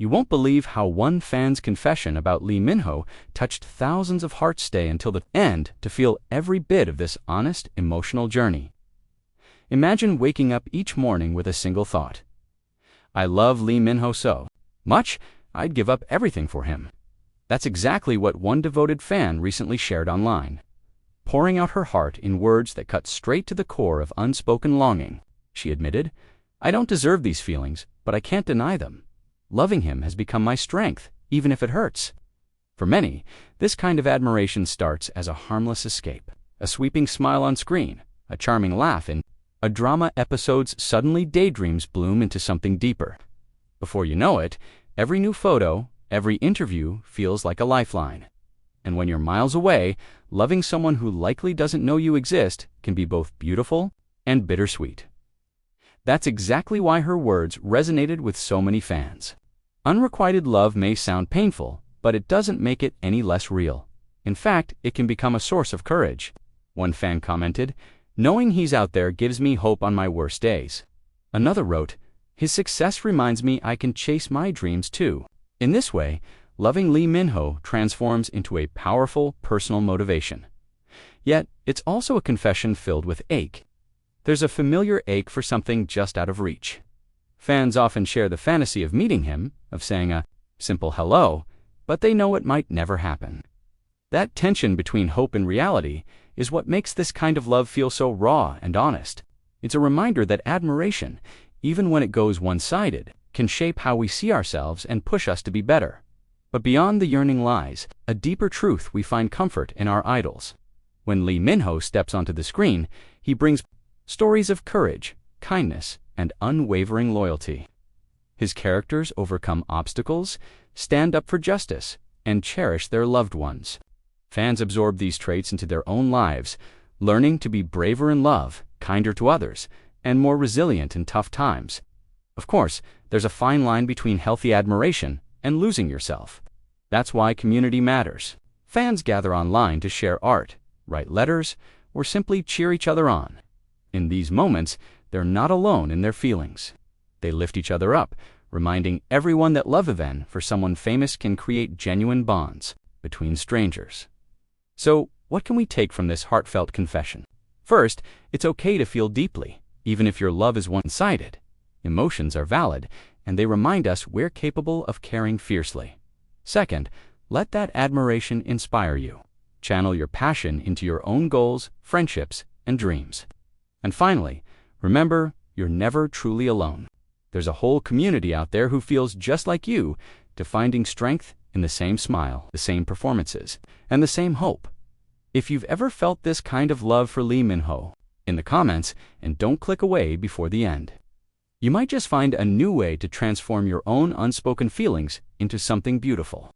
You won't believe how one fan's confession about Lee Min-ho touched thousands of hearts. Stay until the end to feel every bit of this honest, emotional journey. Imagine waking up each morning with a single thought. I love Lee Min-ho so much, I'd give up everything for him. That's exactly what one devoted fan recently shared online. Pouring out her heart in words that cut straight to the core of unspoken longing, she admitted, I don't deserve these feelings, but I can't deny them. Loving him has become my strength, even if it hurts. For many, this kind of admiration starts as a harmless escape. A sweeping smile on screen, a charming laugh in a drama episode's suddenly daydreams bloom into something deeper. Before you know it, every new photo, every interview feels like a lifeline. And when you're miles away, loving someone who likely doesn't know you exist can be both beautiful and bittersweet. That's exactly why her words resonated with so many fans. Unrequited love may sound painful, but it doesn't make it any less real. In fact, it can become a source of courage. One fan commented, knowing he's out there gives me hope on my worst days. Another wrote, his success reminds me I can chase my dreams too. In this way, loving Lee Min-ho transforms into a powerful personal motivation. Yet, it's also a confession filled with ache. There's a familiar ache for something just out of reach. Fans often share the fantasy of meeting him, of saying a simple hello, but they know it might never happen. That tension between hope and reality is what makes this kind of love feel so raw and honest. It's a reminder that admiration, even when it goes one-sided, can shape how we see ourselves and push us to be better. But beyond the yearning lies a deeper truth. We find comfort in our idols. When Lee Min-ho steps onto the screen, he brings stories of courage, kindness, and unwavering loyalty. His characters overcome obstacles, stand up for justice, and cherish their loved ones. Fans absorb these traits into their own lives, learning to be braver in love, kinder to others, and more resilient in tough times. Of course, there's a fine line between healthy admiration and losing yourself. That's why community matters. Fans gather online to share art, write letters, or simply cheer each other on. In these moments, they're not alone in their feelings. They lift each other up, reminding everyone that love event for someone famous can create genuine bonds between strangers. So, what can we take from this heartfelt confession? First, it's okay to feel deeply, even if your love is one-sided. Emotions are valid, and they remind us we're capable of caring fiercely. Second, let that admiration inspire you. Channel your passion into your own goals, friendships, and dreams. And finally, remember, you're never truly alone. There's a whole community out there who feels just like you, finding strength in the same smile, the same performances, and the same hope. If you've ever felt this kind of love for Lee Min-ho, in the comments, and don't click away before the end. You might just find a new way to transform your own unspoken feelings into something beautiful.